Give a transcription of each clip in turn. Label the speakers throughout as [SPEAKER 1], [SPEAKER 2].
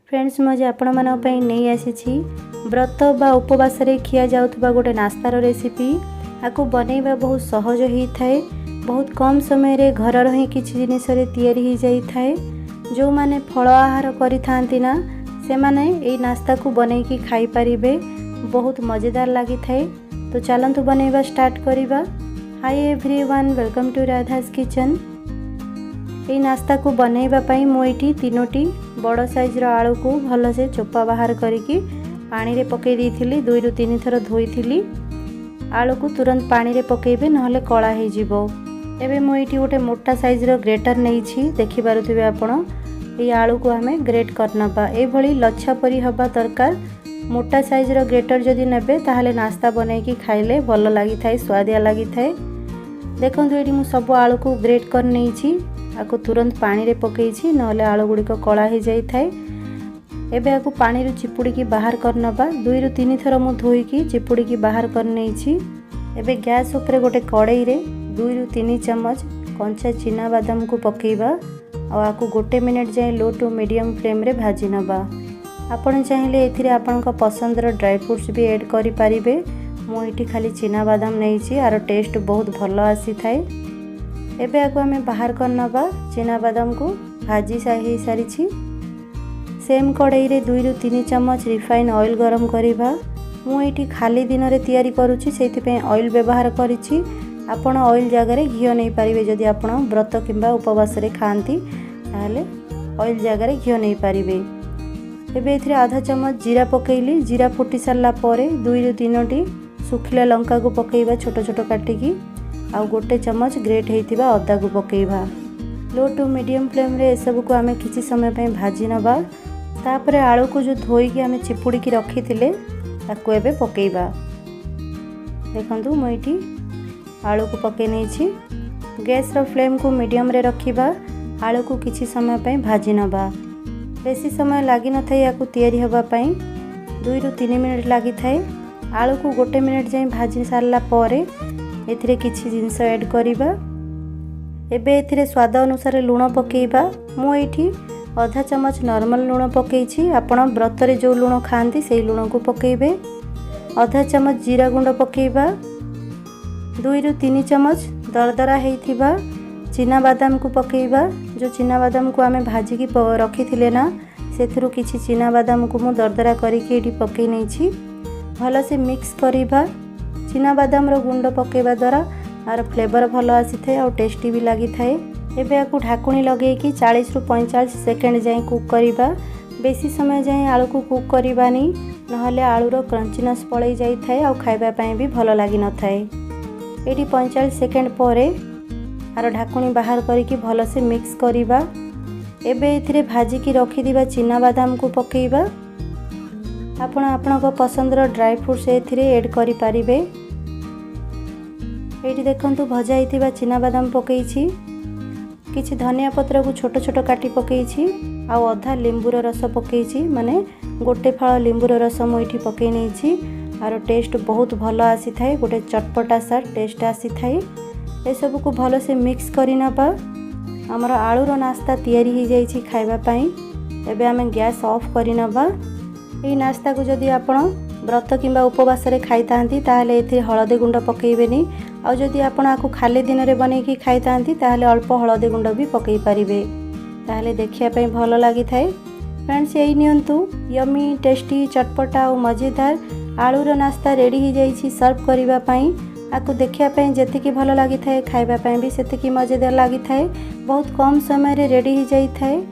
[SPEAKER 1] Friends मुझे आपण मानक पई नहीं आसी व्रत बा उपवास रे खिया जाउथबा गोटे नास्तार रेसिपी। आकु बनैबा बहुत सहज ही थाए, बहुत कम समय रे घर रही किछि जिनिस रे तैयारी ही जाई थाए। जो माने फल आहार करि थांती ना से माने एई नास्ता को बनै की खाई परिबे, बहुत मजेदार लागि थाए। तो चलंतु बनैबा स्टार्ट करिबा। Hi everyone, welcome to Radha's kitchen. ये नास्ता को बनैबा पई मु एठी 3टी बड़ साइज रो आलू को भल से चोपा बाहर करिकी पानी रे पकई देइथिली। 2 रु 3 थर धोइथिली। आलू को तुरंत पानी रे पकेइबे नहले कळा हे जिवो। एबे मु एठी गोटे मोटा साइज रो ग्रेटर नेइछि, देखि पारुथिबे आपण। ये आलू को हमें ग्रेट करनबा। ए भली लच्छा परी हबा दरकार। मोटा साइज रो ग्रेटर जदि नेबे ताहले नास्ता बनैकी खाइले भल लागि थाए, स्वादिया लागि थाए। देखंतु एठी मु सब आलू को ग्रेट कर नेइछि। आको तुरंत पानी रे पकेइछि नहले आलू गुडी को कळा हे जाई थाए। एबे आको पानी रे चिपुडी की बाहर करनबा। 2 रु 3 थर मु धोई की चिपुडी की बाहर कर नेइछि। एबे गैस ऊपर गोटे कड़ाई रे 2 रु 3 चम्मच कंचा चिना बादाम को पकेइबा आ आको गोटे मिनिट जाय लो टू मीडियम फ्लेम रे भाजी नबा। आपण चाहिले एथिरे आपनका पसंदर ड्राई फ्रूट्स भी ऐड करि परिबे। मु एठी खाली चिना बादाम नेइछि, आरो टेस्ट बहुत भलो आसी थाए। एबे आको हमें बाहर करनबा। चिना बादाम को भाजी साही सारिछि। सेम कड़ाई रे 2 रु 3 चम्मच रिफाइन ऑयल गरम करिबा। मु एठी खाली दिन रे तयारी करूछि, सेति पे ऑयल व्यवहार करिछि। आपण ऑयल जगह रे घियो नै परिबे। जदि आपण व्रत किंबा उपवास रे खांती ताले ऑयल जगह रे घियो नै परिबे। एबे एथिरे आधा चम्मच जीरा पकेइली। जीरा फुटी सारला परे 2 रु 3टी सुखिला लंका को पकेइबा छोट छोट काटिकी। आउ गोटे चम्मच ग्रेट हेतिबा अदा को पकेइबा। लो टू मीडियम फ्लेम रे सब को हमें किछि समय पे भाजी नबा। तापरे आलू को जो धोई के हमें चिपुड़ी की रखी थिले ताको एबे पकेइबा। देखंतु म एठी आलू को पके नै छी। गैस रो फ्लेम को मीडियम रे रखिबा। आलू को किछि समय पे भाजी नबा। बेसी समय लागि न थाई याकू तयारी हबा पई। 2 रु 3 मिनिट लागि थाए। आलू को गोटे मिनिट जाई भाजी सारला परे एथिरे किछि जिंस ऐड करिबा। एबे एथिरे स्वाद अनुसार लूण पकेइबा। मु एठी आधा चम्मच नॉर्मल लूण पकेइछि। आपण व्रत रे जो लूण खांती सेही लूण को पकेइबे। आधा चम्मच जीरा गुंड पकेइबा। 2 रु 3 चम्मच दरदरा हेइथिबा चिना बादाम को पकेइबा। जो चिना बादाम को हमें भाजी की रखी थिले ना सेथुरु किछि चिना बादाम को मु दरदरा करिके एठी पकेइ नैछि। भलो से मिक्स करिबा। चिना बादाम रो गुंड पकेबा द्वारा आर फ्लेवर भलो आसी थाए और टेस्टी भी लागि थाए। एबे आकु ढाकुणी लगे कि 40 रु 45 सेकंड जाय कुक करिबा। बेसी समय जाय आलू को कुक करिबानी, नहले आलू रो क्रंचीनेस पळै जाई थाए और खाइबा पई भी भलो लागि न थाए। एडी 45 सेकंड परे आर ढाकुणी बाहर करिकि भलो से मिक्स करिबा। एबे एथिरे भाजी की रखि दिबा चिना बादाम को पकेइबा। आपण आपनको पसंदर ड्राई फ्रूट्स एथिरे ऐड करि परिबे। एठी देखंतु भजा हेतिबा चिना बादाम पकेइछि। किछि धनिया पत्र को छोट छोट काटी पकेइछि। आ अधा लेंबुर रस पकेइछि, माने गोटे फाळ लेंबुर रस मु एठी पकेइ नैछि। आरो टेस्ट बहुत भलो आसी थाए। गोटे चटपटा सा टेस्ट आसी थाए। ए सब को भलो से मिक्स करि नबा। हमर आलू रो नास्ता तयारी ही जाइछि खाइबा पई। एबे हमें गैस ऑफ करि नबा। एई नास्ता को जदि आपण व्रत किंबा उपवास रे खाई तांती ताहले एथि हळदी गुंड पकेइबेनी। आ जदि आपण आकु खाली दिन रे बनेकी खाई तांती ताहले अल्प हळदी गुंड भी पकेइ परिबे। ताहले देखिया पई भलो लागि थाए। फ्रेंड्स एई नियंतु यमी टेस्टी चटपटा और मजेदार आलू रो नास्ता रेडी ही जाइछि सर्व करिबा पई। आकु देखिया पई जेतिकी भलो लागि थाए खाइबा पई भी सेतिकी मजेदार लागि थाए। बहुत कम समय रे रेडी ही जाई थाए।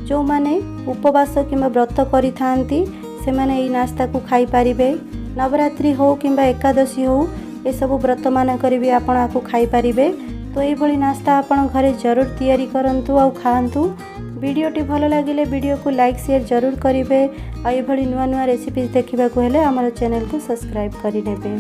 [SPEAKER 1] जो माने उपवास किंबा व्रत करि थांती से माने एई नास्ता को खाई परिबे। नवरात्रि हो किंबा एकादशी हो ए सब व्रत मान करी भी आपण आकु खाई परिबे। तो एई भली नास्ता आपण घरे जरूर तयारी करंतु और खांतु। वीडियोटी भलो लागिले वीडियो को लाइक शेयर जरूर करिवे। आ एई भली नुवा नुवा रेसिपी देखिबा को हेले हमर चैनल को सब्सक्राइब करि नेबे।